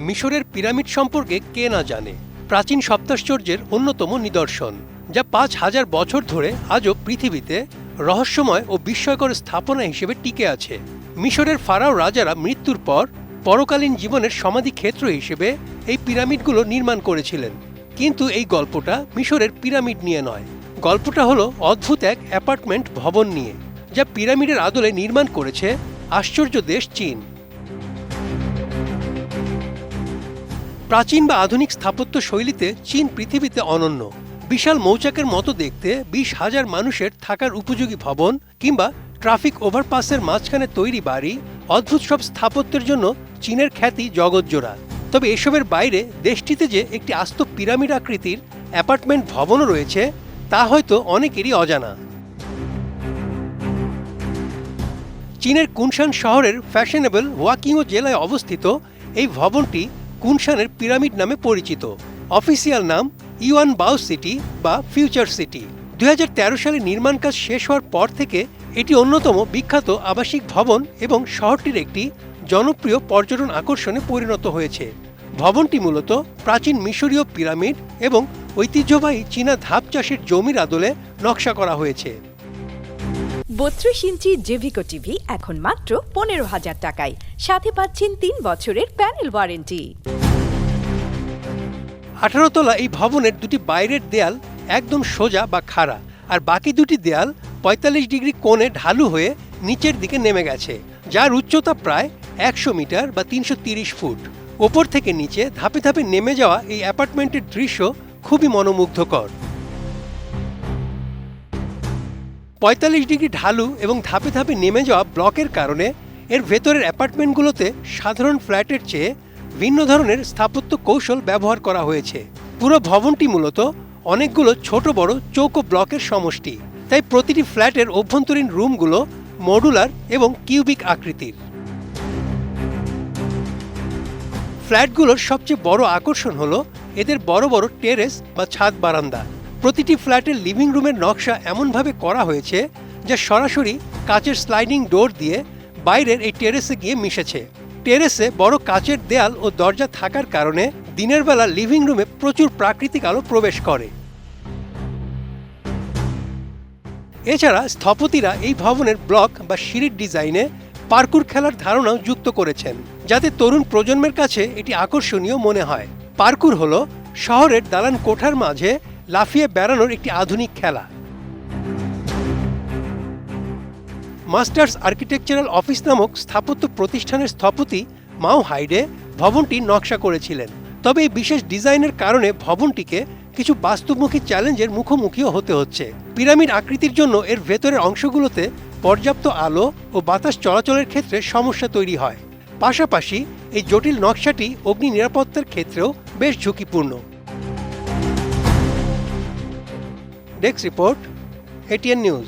মিশরের পিরামিড সম্পর্কে কে না জানে। প্রাচীন সপ্তাশ্চর্যের অন্যতম নিদর্শন, যা ৫,০০০ বছর ধরে আজও পৃথিবীতে রহস্যময় ও বিস্ময়কর স্থাপনা হিসেবে টিকে আছে। মিশরের ফারাও রাজারা মৃত্যুর পর পরকালীন জীবনের সমাধি ক্ষেত্র হিসেবে এই পিরামিডগুলো নির্মাণ করেছিলেন। কিন্তু এই গল্পটা মিশরের পিরামিড নিয়ে নয়, গল্পটা হলো অদ্ভুত এক অ্যাপার্টমেন্ট ভবন নিয়ে, যা পিরামিডের আদলে নির্মাণ করেছে আশ্চর্য দেশ চীন। প্রাচীন বা আধুনিক স্থাপত্য শৈলীতে চীন পৃথিবীতে অনন্য। বিশাল মৌচাকের মতো দেখতে ২০,০০০ মানুষের থাকার উপযোগী ভবন কিংবা ট্রাফিক ওভারপাসের মাঝখানে তৈরি বাড়ি, অদ্ভুত সব স্থাপত্যের জন্য চীনের খ্যাতি জগৎজোড়া। তবে এসবের বাইরে দেশটিতে যে একটি আস্ত পিরামিড আকৃতির অ্যাপার্টমেন্ট ভবনও রয়েছে, তা হয়তো অনেকেরই অজানা। চীনের কুনশান শহরের ফ্যাশনেবল ওয়াকিংও জেলায় অবস্থিত এই ভবনটি কুনশানের পিরামিড নামে পরিচিত। অফিসিয়াল নাম ইউয়ান বাও সিটি বা ফিউচার সিটি। ২০১৩ সালে নির্মাণ কাজ শেষ হওয়ার পর থেকে এটি অন্যতম বিখ্যাত আবাসিক ভবন এবং শহরটির একটি জনপ্রিয় পর্যটন আকর্ষণে পরিণত হয়েছে। ভবনটি মূলত প্রাচীন মিশরীয় পিরামিড এবং ঐতিহ্যবাহী চীনা ধাপ চাষের জমির আদলে নকশা করা হয়েছে। ৩২ ইঞ্চি জেভিকো টিভি এখন মাত্র ১৫,০০০ টাকায়, সাথে পাচ্ছেন ৩ বছরের প্যানেল ওয়ারেন্টি। ১৮ তলা এই ভবনের দুটি বাইরের দেয়াল একদম সোজা বা খাড়া, আর বাকি দুটি দেয়াল ৪৫ ডিগ্রি কোণে ঢালু হয়ে নিচের দিকে নেমে গেছে, যার উচ্চতা প্রায় ১০০ মিটার বা ৩৩০ ফুট। ওপর থেকে নিচে ধাপে ধাপে নেমে যাওয়া এই অ্যাপার্টমেন্টের দৃশ্য খুবই মনোমুগ্ধকর। ৪৫ ডিগ্রি ঢালু এবং ধাপে ধাপে নেমে যাওয়া ব্লকের কারণে এর ভেতরের অ্যাপার্টমেন্টগুলোতে সাধারণ ফ্ল্যাটের চেয়ে ভিন্ন ধরনের স্থাপত্য কৌশল ব্যবহার করা হয়েছে। পুরো ভবনটি মূলত অনেকগুলো ছোট বড় চৌকো ব্লকের সমষ্টি, তাই প্রতিটি ফ্ল্যাটের অভ্যন্তরীণ রুমগুলো মডুলার এবং কিউবিক আকৃতির। ফ্ল্যাটগুলোর সবচেয়ে বড় আকর্ষণ হলো এদের বড় বড় টেরেস বা ছাদ বারান্দা। প্রতিটি ফ্ল্যাটের লিভিং রুমের নকশা এমনভাবে করা হয়েছে যা সরাসরি কাচের স্লাইডিং ডোর দিয়ে বাইরের এই টেরেসে গিয়ে মিশেছে। টেরেসে বড় কাচের দেয়াল ও দরজা থাকার কারণে দিনের বেলা লিভিং রুমে প্রচুর প্রাকৃতিক আলো প্রবেশ করে। এছাড়া স্থপতিরা এই ভবনের ব্লক বা সিঁড়ির ডিজাইনে পার্কুর খেলার ধারণাও যুক্ত করেছেন, যাতে তরুণ প্রজন্মের কাছে এটি আকর্ষণীয় মনে হয়। পার্কুর হলো শহরের দালান কোঠার মাঝে লাফিয়ে বেড়ানোর একটি আধুনিক খেলা। মাস্টার্স আর্কিটেকচারাল অফিস নামক স্থাপত্য প্রতিষ্ঠানের স্থপতি মাও হাইডে ভবনটি নকশা করেছিলেন। তবে এই বিশেষ ডিজাইনের কারণে ভবনটিকে কিছু বাস্তবমুখী চ্যালেঞ্জের মুখোমুখিও হতে হচ্ছে। পিরামিড আকৃতির জন্য এর ভেতরের অংশগুলোতে পর্যাপ্ত আলো ও বাতাস চলাচলের ক্ষেত্রে সমস্যা তৈরি হয়। পাশাপাশি এই জটিল নকশাটি অগ্নি নিরাপত্তার ক্ষেত্রেও বেশ ঝুঁকিপূর্ণ। Desk report, ATN news.